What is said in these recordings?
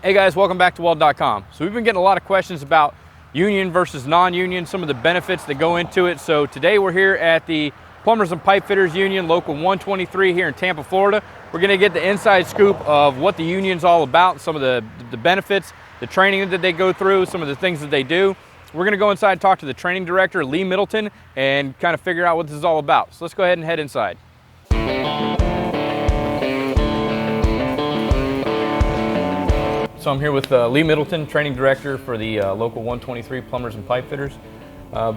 Hey guys, welcome back to Weld.com. So we've been getting a lot of questions about union versus non-union, some of the benefits that go into it. So today we're here at the Plumbers and Pipefitters Union, Local 123 here in Tampa, Florida. We're gonna get the inside scoop of what the union's all about, some of the benefits, the training that they go through, some of the things that they do. We're gonna go inside and talk to the training director, Lee Middleton, and kind of figure out what this is all about. So let's go ahead and head inside. So I'm here with Lee Middleton, training director for the Local 123 Plumbers and Pipefitters.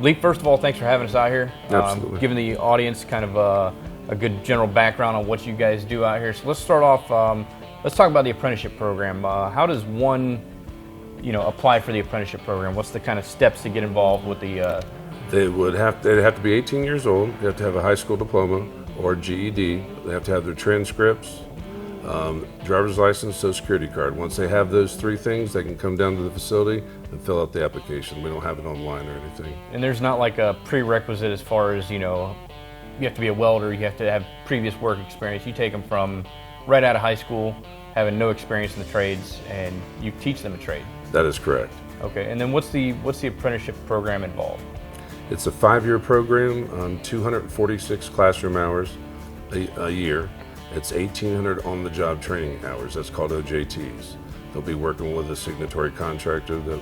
Lee, first of all, thanks for having us out here. Absolutely. Giving the audience kind of a good general background on what you guys do out here. So let's start off, let's talk about the apprenticeship program. How does one, apply for the apprenticeship program? What's the kind of steps to get involved with the... They'd have to be 18 years old. They have to have a high school diploma or GED. They have to have their transcripts, driver's license, social security card. Once they have those three things, they can come down to the facility and fill out the application. We don't have it online or anything. And there's not like a prerequisite as far as, you have to be a welder, you have to have previous work experience. You take them from right out of high school, having no experience in the trades, and you teach them a trade. That is correct. Okay, and then what's the apprenticeship program involved? It's a 5-year program, 246 classroom hours a year. It's 1,800 on-the-job training hours. That's called OJTs. They'll be working with a signatory contractor that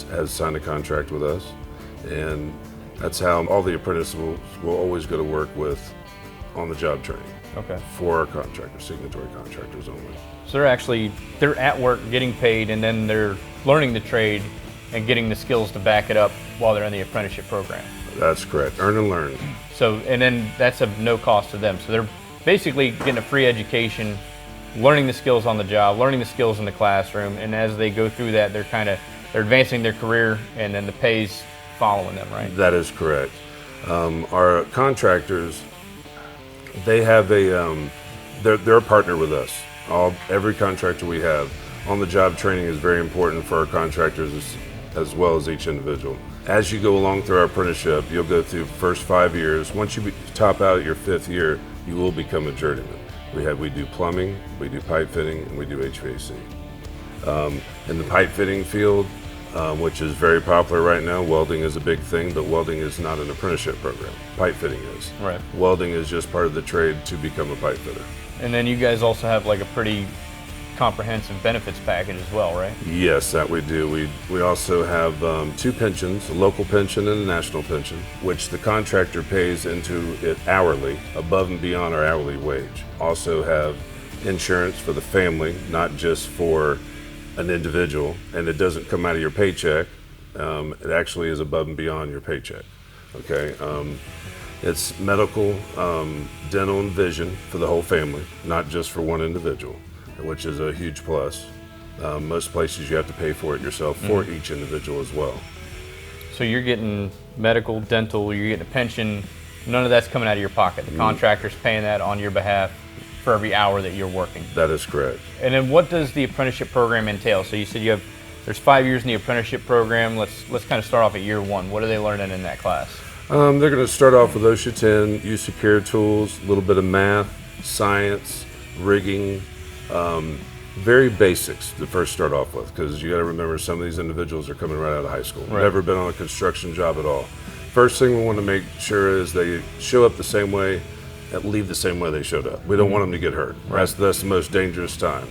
has signed a contract with us, and that's how all the apprentices will always go to work with on-the-job training. Okay. For our contractors, signatory contractors only. So they're at work getting paid, and then they're learning the trade and getting the skills to back it up while they're in the apprenticeship program. That's correct. Earn and learn. So, and then that's of no cost to them. So they're basically getting a free education, learning the skills on the job, learning the skills in the classroom, and as they go through that, they're advancing their career, and then the pay's following them, right? That is correct. Our contractors, they have they're a partner with us. Every contractor we have, on-the-job training is very important for our contractors as well as each individual. As you go along through our apprenticeship, you'll go through the first 5 years. Once you top out at your 5th year, you will become a journeyman. We do plumbing, we do pipe fitting, and we do HVAC. In the pipe fitting field, which is very popular right now, welding is a big thing, but welding is not an apprenticeship program. Pipe fitting is. Right. Welding is just part of the trade to become a pipe fitter. And then you guys also have like a pretty comprehensive benefits package as well, right? Yes, that we do. We also have 2 pensions, a local pension and a national pension, which the contractor pays into it hourly, above and beyond our hourly wage. Also have insurance for the family, not just for an individual, and it doesn't come out of your paycheck. It actually is above and beyond your paycheck. Okay. It's medical, dental, and vision for the whole family, not just for one individual, which is a huge plus. Most places you have to pay for it yourself for each individual as well. So you're getting medical, dental, you're getting a pension, none of that's coming out of your pocket. The contractor's paying that on your behalf for every hour that you're working. That is correct. And then what does the apprenticeship program entail? So you said there's 5 years in the apprenticeship program. Let's kind of start off at year 1. What are they learning in that class? They're going to start off with OSHA 10, use of care tools, a little bit of math, science, rigging, very basics to first start off with, because you got to remember some of these individuals are coming right out of high school, never been on a construction job at all. First thing we want to make sure is they show up the same way and leave the same way they showed up. We don't want them to get hurt. That's the most dangerous time.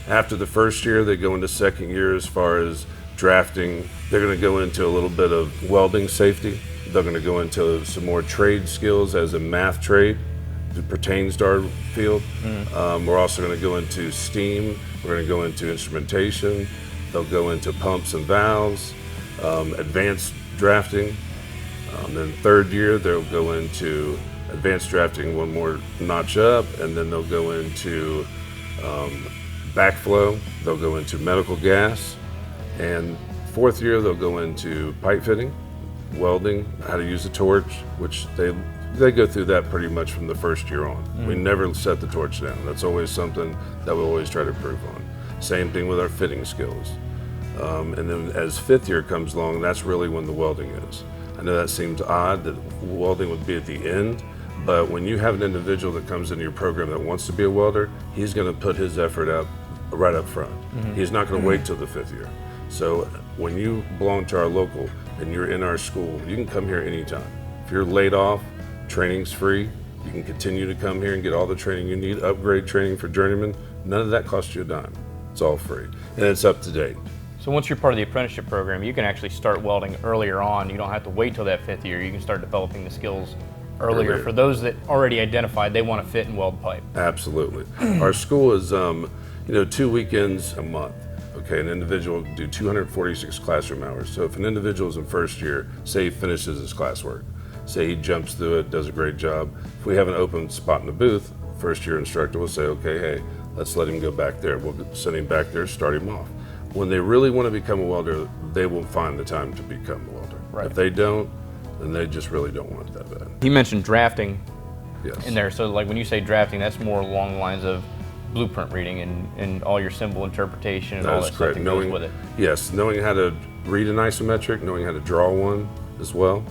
After the first year, they go into second year as far as drafting. They're going to go into a little bit of welding safety. They're going to go into some more trade skills as a math trade that pertains to our field. We're also going to go into steam. We're going to go into instrumentation. They'll go into pumps and valves, advanced drafting. Then third year, they'll go into advanced drafting one more notch up, and then they'll go into backflow. They'll go into medical gas. And fourth year, they'll go into pipe fitting, welding, how to use a torch, which they go through that pretty much from the first year on. We never set the torch down. That's always something that we always try to improve on. Same thing with our fitting skills. And then as 5th year comes along, that's really when the welding is. I know that seems odd that welding would be at the end, but when you have an individual that comes into your program that wants to be a welder, he's going to put his effort out right up front. He's not going to wait till the 5th year. So when you belong to our local and you're in our school, you can come here anytime. If you're laid off, training's free. You can continue to come here and get all the training you need, upgrade training for journeyman. None of that costs you a dime. It's all free, and it's up to date. So once you're part of the apprenticeship program, you can actually start welding earlier on. You don't have to wait till that 5th year. You can start developing the skills earlier. For those that already identified they want to fit and weld pipe. Absolutely. Our school is 2 weekends a month. Okay, an individual will do 246 classroom hours. So if an individual is in first year, say he finishes his classwork, say he jumps through it, does a great job. If we have an open spot in the booth, first year instructor will say, okay, hey, let's let him go back there. We'll send him back there, start him off. When they really want to become a welder, they will find the time to become a welder. Right. If they don't, then they just really don't want it that bad. He mentioned drafting Yes. in there. So like when you say drafting, that's more along the lines of blueprint reading and all your symbol interpretation and all that stuff that goes with it. Yes, knowing how to read an isometric, knowing how to draw one as well.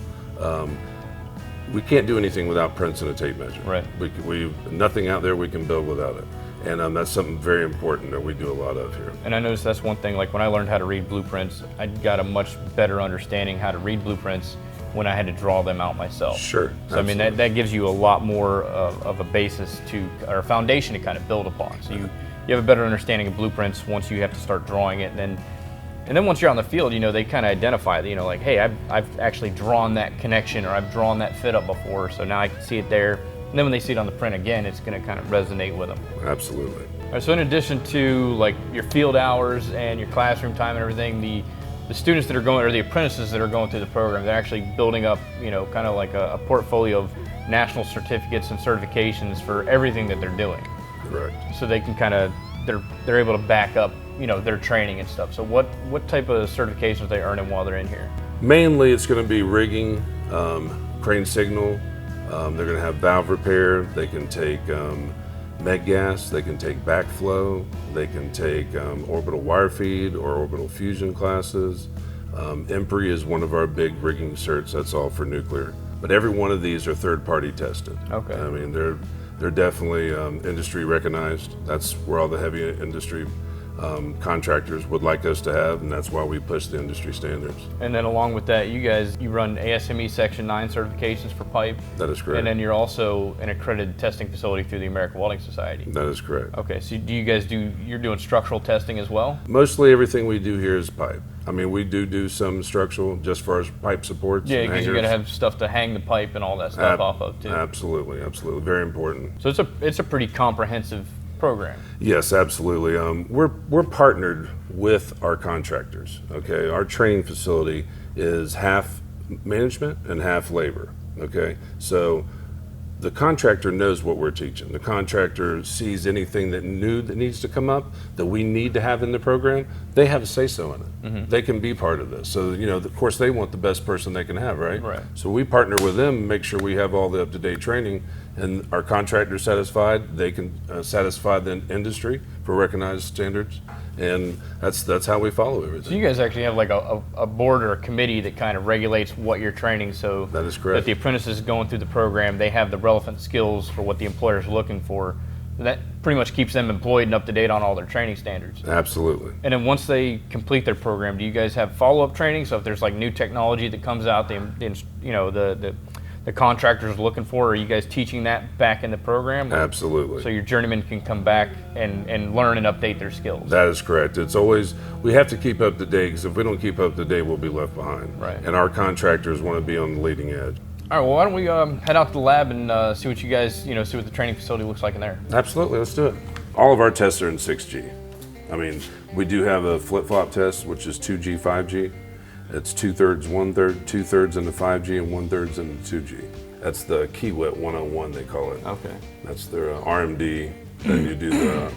We can't do anything without prints and a tape measure. Right. We nothing out there we can build without it. And that's something very important that we do a lot of here. And I noticed that's one thing, like when I learned how to read blueprints, I got a much better understanding how to read blueprints when I had to draw them out myself. Sure. So absolutely. I mean, that gives you a lot more of a basis or a foundation to kind of build upon. So you have a better understanding of blueprints once you have to start drawing it. And then once you're on the field, they kind of identify it, like, hey, I've actually drawn that connection or I've drawn that fit up before, so now I can see it there. And then when they see it on the print again, it's going to kind of resonate with them. Absolutely. All right, so in addition to like your field hours and your classroom time and everything, the students that are going, or the apprentices that are going through the program, they're actually building up, kind of like a portfolio of national certificates and certifications for everything that they're doing. Correct. So they can kind of, they're able to back up, their training and stuff. So what type of certifications are they earning while they're in here? Mainly it's going to be rigging, crane signal. They're going to have valve repair. They can take med gas. They can take backflow. They can take orbital wire feed or orbital fusion classes. EMPRI is one of our big rigging certs. That's all for nuclear. But every one of these are third-party tested. Okay. I mean, they're definitely industry recognized. That's where all the heavy industry contractors would like us to have, and that's why we push the industry standards. And then along with that, you run ASME Section 9 certifications for pipe. That is correct. And then you're also an accredited testing facility through the American Welding Society. That is correct. Okay, so you're doing structural testing as well? Mostly everything we do here is pipe. I mean, we do some structural just for our pipe supports. Yeah, because you got to have stuff to hang the pipe and all that stuff off of too. Absolutely, very important. So it's a pretty comprehensive program. Yes, absolutely. We're partnered with our contractors. Okay, our training facility is half management and half labor. Okay, so the contractor knows what we're teaching. The contractor sees anything that needs to come up that we need to have in the program. They have a say-so in it. Mm-hmm. They can be part of this. So, of course, they want the best person they can have, right? Right. So we partner with them, make sure we have all the up-to-date training, and our contractor's satisfied. They can satisfy the industry for recognized standards, and that's how we follow everything. So you guys actually have like a board or a committee that kind of regulates what you're training, so that is correct. That the apprentices going through the program, they have the relevant skills for what the employer is looking for. That pretty much keeps them employed and up to date on all their training standards. Absolutely. And then once they complete their program, do you guys have follow-up training? So if there's like new technology that comes out, the contractors are looking for, are you guys teaching that back in the program? Absolutely. So your journeymen can come back and learn and update their skills. That is correct. It's always, we have to keep up to date, because if we don't keep up to date, we'll be left behind. Right. And our contractors want to be on the leading edge. All right, well, why don't we head out to the lab and see what you guys, see what the training facility looks like in there. Absolutely, let's do it. All of our tests are in 6G. I mean, we do have a flip-flop test, which is 2G, 5G. It's 2/3, 1/3, 2/3 into 5G and 1/3 into 2G. That's the Kiewit 101, they call it. Okay. That's their RMD. Then you do the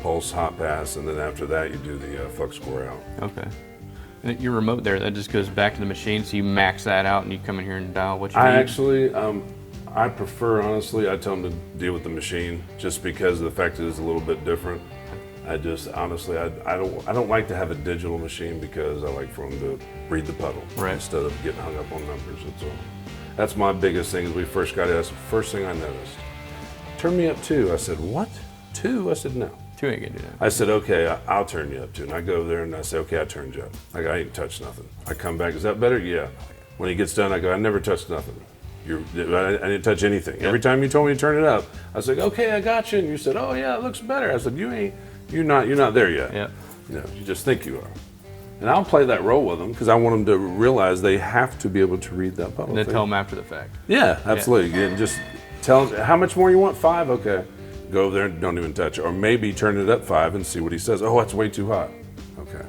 pulse hot pass, and then after that you do the flux core out. Okay. And your remote there, that just goes back to the machine, so you max that out and you come in here and dial what you need? I actually, I prefer, honestly, I tell them to deal with the machine, just because of the fact that it's a little bit different. I just, honestly, I don't like to have a digital machine, because I like for them to read the puddle instead of getting hung up on numbers. That's my biggest thing. As we first got asked, the first thing I noticed, turn me up 2. I said, what? 2? I said, no. Two ain't gonna do that. I said, okay, I'll turn you up to. And I go over there and I say, okay, I turned you up. Like, I ain't touched nothing. I come back, is that better? Yeah. When he gets done, I go, I never touched nothing. I didn't touch anything. Yep. Every time you told me to turn it up, I was like, okay, I got you. And you said, oh yeah, it looks better. I said, you're not there yet. Yeah. You just think you are. And I'll play that role with them because I want them to realize they have to be able to read that puddle. And then tell them after the fact. Yeah, absolutely. Yeah. And just tell them, how much more you want? 5? Okay. Go over there and don't even touch it. Or maybe turn it up 5 and see what he says. Oh, that's way too hot. Okay.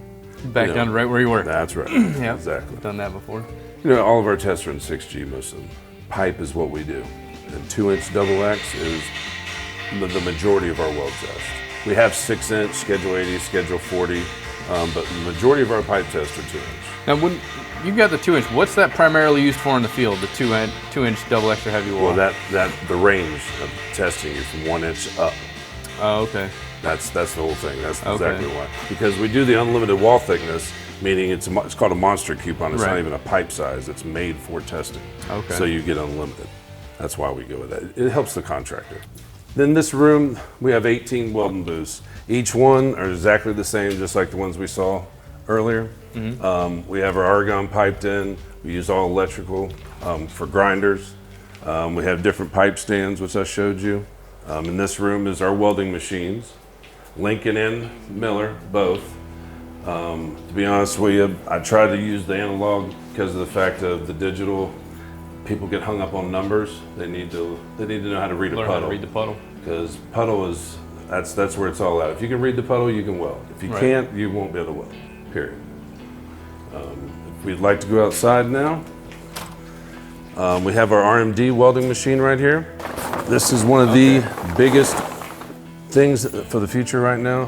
Back down to right where you were. That's right. Yeah. Exactly. Done that before. All of our tests are in 6G, most of them. Pipe is what we do. And 2-inch double X is the majority of our weld test. We have 6-inch, Schedule 80, Schedule 40, but the majority of our pipe tests are 2-inch. Now, when you got the 2-inch, what's that primarily used for in the field? The 2-inch double extra heavy weld. Well, the range of testing is from 1 inch up. Oh, okay. That's the whole thing. That's exactly why. Because we do the unlimited wall thickness, meaning it's called a monster coupon. It's not even a pipe size. It's made for testing. Okay. So you get unlimited. That's why we go with that. It helps the contractor. Then this room, we have 18 welding booths. Each one are exactly the same, just like the ones we saw earlier. Mm-hmm. We have our argon piped in. We use all electrical for grinders. We have different pipe stands, which I showed you. In this room is our welding machines, Lincoln and Miller, both. To be honest with you, I try to use the analog because of the fact of the digital. People get hung up on numbers. They need to know how to read a puddle. Learn how to read the puddle. Because puddle is that's where it's all at. If you can read the puddle, you can weld. If you can't, you won't be able to weld. Period. If we'd like to go outside now, we have our Rmd Welding Machine right here. This is one of the biggest things for the future right now.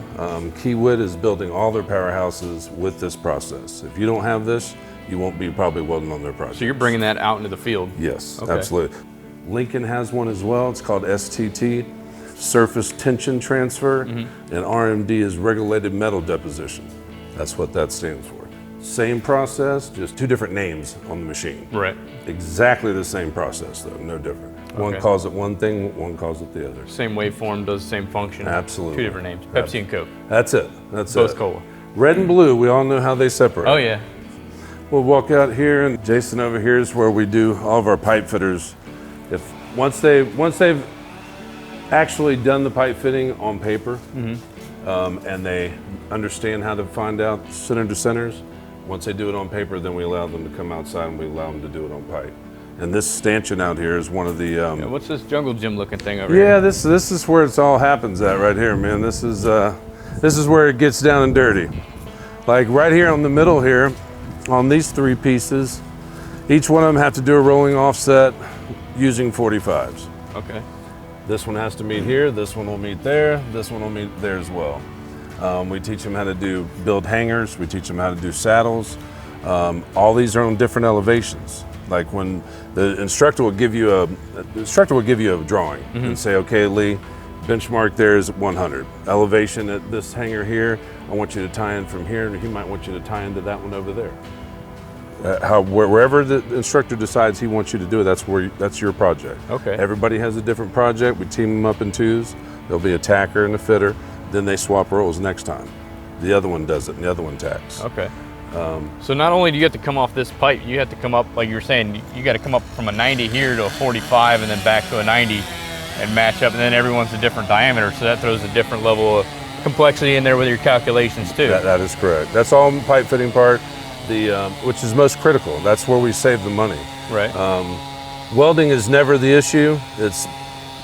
Kiewit is building all their powerhouses with this process. If you don't have this, you won't be probably welding on their project. So you're bringing that out into the field? Yes, absolutely. Lincoln has one as well. It's called STT, Surface Tension Transfer, and RMD is Regulated Metal Deposition. That's what that stands for. Same process, just 2 different names on the machine. Right. Exactly the same process though, no different. One calls it one thing, one calls it the other. Same waveform, does the same function. Absolutely. 2 different names, Pepsi and Coke. That's it. Both cola. Red and blue, we all know how they separate. Oh yeah. We'll walk out here, and Jason over here is where we do all of our pipe fitters. Once they've actually done the pipe fitting on paper, and they understand how to find out center to centers, once they do it on paper, then we allow them to come outside and we allow them to do it on pipe. And this stanchion out here is one of the. What's this jungle gym looking thing over here? Yeah, this is where it's all happens at right here, man. This is where it gets down and dirty. Like right here on the middle here, on these 3 pieces, each one of them have to do a rolling offset using 45s. Okay. This one has to meet here, this one will meet there, this one will meet there as well. We teach them how to build hangers, we teach them how to do saddles. All these are on different elevations. Like when the instructor will give you a drawing and say, okay, Lee, benchmark there is 100. Elevation at this hanger here, I want you to tie in from here, and he might want you to tie into that one over there. Wherever the instructor decides he wants you to do it, that's your project. Okay. Everybody has a different project. We team them up in 2s. There'll be a tacker and a fitter. Then they swap roles next time. The other one does it, and the other one tacks. Okay. So not only do you have to come off this pipe, you have to come up, like you were saying, you got to come up from a 90 here to a 45 and then back to a 90 and match up, and then everyone's a different diameter, so that throws a different level of complexity in there with your calculations too. That is correct. That's all in the pipe fitting part, which is most critical. That's where we save the money. Right. Welding is never the issue. It's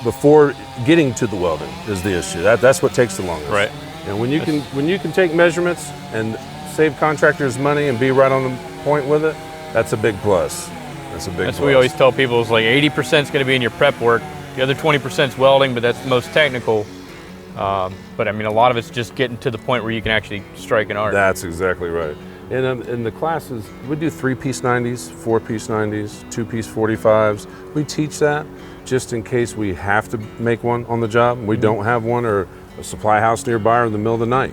before getting to the welding is the issue. That's what takes the longest. Right. And when you can take measurements and save contractors money and be right on the point with it, that's a big plus. That's what we always tell people is like 80% is going to be in your prep work. The other 20% is welding, but that's the most technical. But I mean, a lot of it's just getting to the point where you can actually strike an arc. That's exactly right. And in the classes, we do 3-piece 90s, 4-piece 90s, 2-piece 45s. We teach that just in case we have to make one on the job. We don't have one, or a supply house nearby, or in the middle of the night.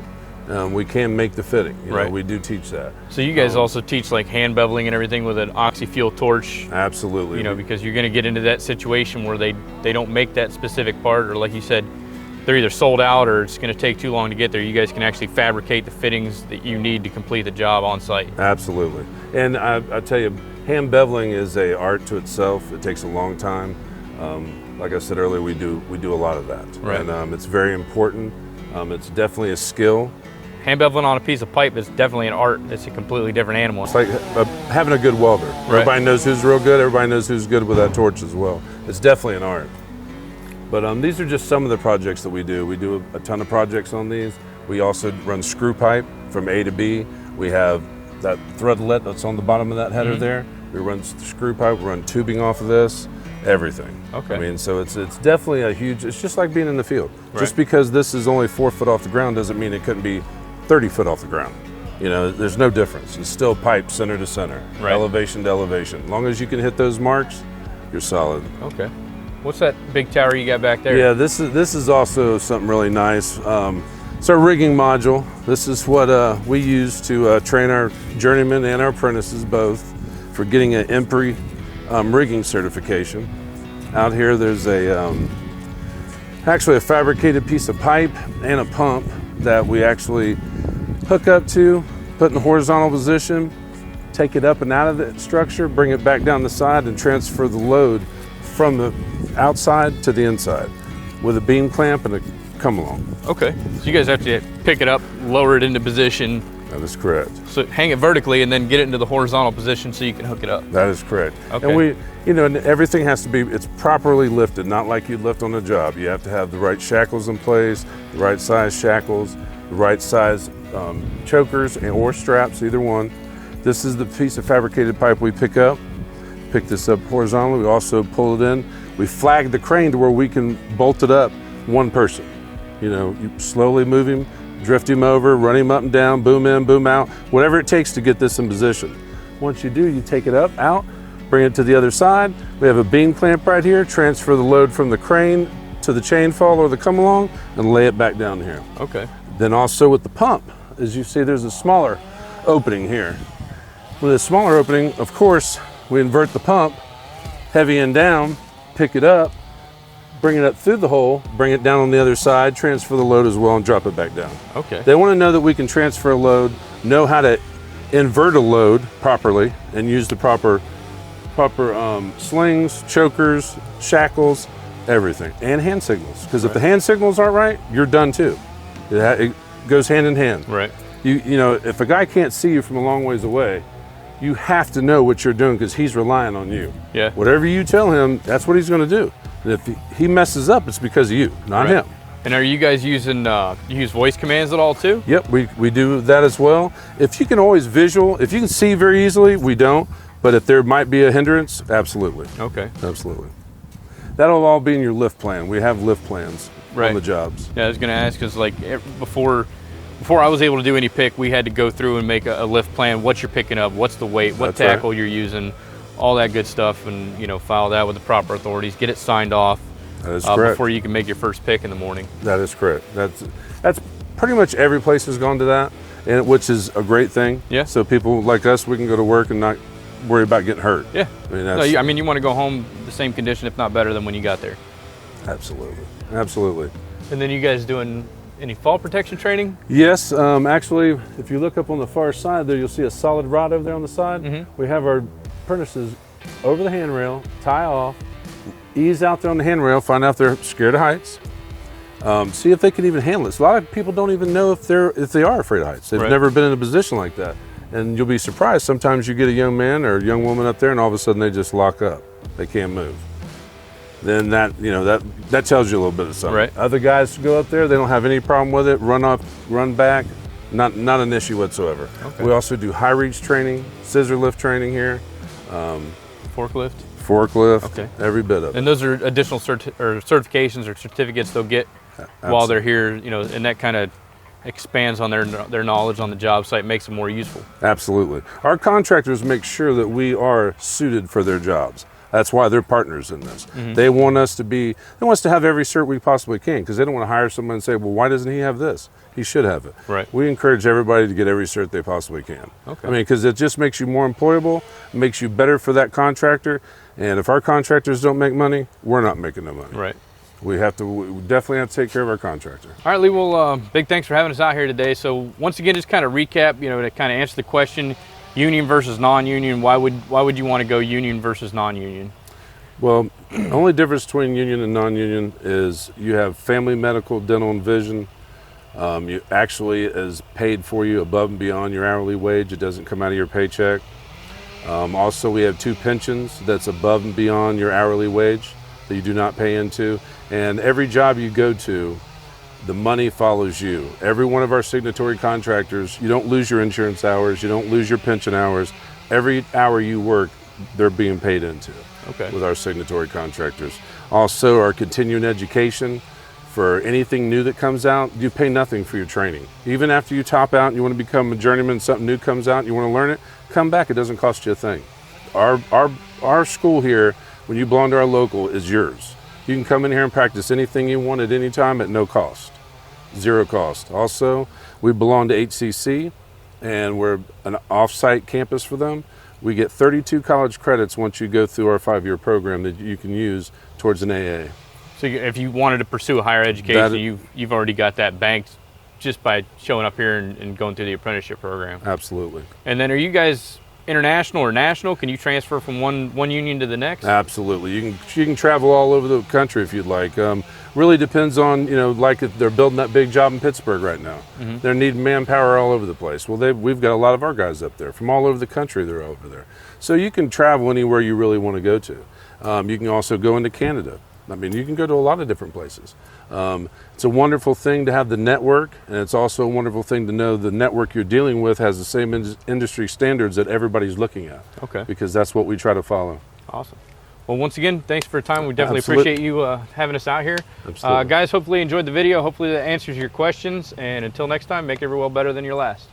We can make the fitting. You know, we do teach that. So you guys also teach like hand beveling and everything with an oxy-fuel torch? Absolutely. You know, because you're going to get into that situation where they don't make that specific part, or like you said, they're either sold out or it's going to take too long to get there, you guys can actually fabricate the fittings that you need to complete the job on site. Absolutely. And I tell you, hand beveling is an art to itself. It takes a long time. Like I said earlier, we do a lot of that. Right. And it's very important. It's definitely a skill. Hand beveling on a piece of pipe is definitely an art. It's a completely different animal. It's like having a good welder. Right. Everybody knows who's real good. Everybody knows who's good with that torch as well. It's definitely an art. But these are just some of the projects that we do. We do a ton of projects on these. We also run screw pipe from A to B. We have that threadlet that's on the bottom of that header there. We run screw pipe, we run tubing off of this, everything. Okay. I mean, so it's definitely a huge, it's just like being in the field. Right. Just because this is only 4 foot off the ground doesn't mean it couldn't be 30 foot off the ground. You know, there's no difference. It's still pipe center to center, Right. elevation to elevation. As long as you can hit those marks, you're solid. Okay. What's that big tower you got back there? Yeah, this is also something really nice. It's our rigging module. This is what we use to train our journeymen and our apprentices both for getting an EMPRI rigging certification. Out here there's actually a fabricated piece of pipe and a pump that we actually hook up to, put in the horizontal position, take it up and out of the structure, bring it back down the side and transfer the load from the outside to the inside with a beam clamp and a come along. Okay. So you guys have to pick it up, lower it into position. That is correct. So hang it vertically and then get it into the horizontal position so you can hook it up. That is correct. Okay. And we, you know, everything has to be, it's properly lifted, not like you'd lift on a job. You have to have the right shackles in place, the right size shackles, the right size chokers or straps, either one. This is the piece of fabricated pipe we pick up. Pick this up horizontally. We also pull it in. We flag the crane to where we can bolt it up one person. You know, you slowly move him, drift him over, run him up and down, boom in, boom out, whatever it takes to get this in position. Once you do, you take it up, out, bring it to the other side. We have a beam clamp right here, transfer the load from the crane to the chain fall or the come along and lay it back down here. Okay. Then also with the pump, as you see, there's a smaller opening here. With a smaller opening, of course, we invert the pump, heavy and down, pick it up, bring it up through the hole, bring it down on the other side, transfer the load as well, and drop it back down. Okay. They want to know that we can transfer a load, know how to invert a load properly, and use the proper slings, chokers, shackles, everything, and hand signals. Because if the hand signals aren't right, you're done too. It goes hand in hand. Right. You know, if a guy can't see you from a long ways away, you have to know what you're doing because he's relying on you. Yeah. Whatever you tell him, that's what he's going to do. And if he messes up, it's because of you, not him. And are you guys using, you use voice commands at all too? Yep, we do that as well. If you can always if you can see very easily, we don't. But if there might be a hindrance, absolutely. Okay. Absolutely. That'll all be in your lift plan. We have lift plans on the jobs. Yeah, I was going to ask because like before I was able to do any pick, we had to go through and make a lift plan. What you're picking up, what's the weight, what tackle you're using, all that good stuff, and you know, file that with the proper authorities, get it signed off. That is correct. Before you can make your first pick in the morning. That is correct. That's pretty much every place has gone to that, and which is a great thing. Yeah. So people like us, we can go to work and not worry about getting hurt. Yeah. I mean, No, you want to go home the same condition, if not better, than when you got there. Absolutely. Absolutely. And then you guys doing any fall protection training? Yes. Actually, if you look up on the far side there, you'll see a solid rod over there on the side. Mm-hmm. We have our apprentices over the handrail, tie off, ease out there on the handrail, find out if they're scared of heights. See if they can even handle it. So a lot of people don't even know if they are afraid of heights. They've never been in a position like that. And you'll be surprised. Sometimes you get a young man or a young woman up there and all of a sudden they just lock up. They can't move. Then that tells you a little bit of something. Right. Other guys go up there, they don't have any problem with it, run up, run back, not an issue whatsoever. Okay. We also do high reach training, scissor lift training here. Forklift? Forklift, okay. Every bit of it. And those are additional certifications or certificates they'll get while they're here, you know, and that kind of expands on their knowledge on the job site, makes them more useful. Absolutely. Our contractors make sure that we are suited for their jobs. That's why they're partners in this. Mm-hmm. They want us to have every cert we possibly can, because they don't want to hire someone and say, well, why doesn't he have this? He should have it. Right. We encourage everybody to get every cert they possibly can. Okay. I mean, because it just makes you more employable, makes you better for that contractor, and if our contractors don't make money, we're not making no money. Right. We definitely have to take care of our contractor. All right, Lee, well, big thanks for having us out here today. So once again, just kind of recap, to kind of answer the question, union versus non-union, why would you want to go union versus non-union? Well, the only difference between union and non-union is you have family, medical, dental, and vision. You actually is paid for you above and beyond your hourly wage. It doesn't come out of your paycheck. Also, we have 2 pensions that's above and beyond your hourly wage that you do not pay into. And every job you go to, the money follows you. Every one of our signatory contractors, you don't lose your insurance hours, you don't lose your pension hours. Every hour you work, they're being paid into with our signatory contractors. Also, our continuing education. For anything new that comes out, you pay nothing for your training. Even after you top out and you want to become a journeyman, something new comes out and you want to learn it, come back, it doesn't cost you a thing. Our school here, when you belong to our local, is yours. You can come in here and practice anything you want at any time at no cost, 0 cost. Also, we belong to HCC and we're an off-site campus for them. We get 32 college credits once you go through our 5-year program that you can use towards an AA. So if you wanted to pursue a higher education, you've already got that banked just by showing up here and going through the apprenticeship program. Absolutely. And then are you guys international or national? Can you transfer from one union to the next? Absolutely. You can travel all over the country if you'd like. Really depends on, like if they're building that big job in Pittsburgh right now. Mm-hmm. They're needing manpower all over the place. Well, we've got a lot of our guys up there. From all over the country, they're over there. So you can travel anywhere you really want to go to. You can also go into Canada. I mean, you can go to a lot of different places. It's a wonderful thing to have the network, and it's also a wonderful thing to know the network you're dealing with has the same industry standards that everybody's looking at. Okay. Because that's what we try to follow. Awesome. Well, once again, thanks for your time. We definitely appreciate you having us out here. Absolutely. Guys, hopefully you enjoyed the video. Hopefully that answers your questions. And until next time, make every well better than your last.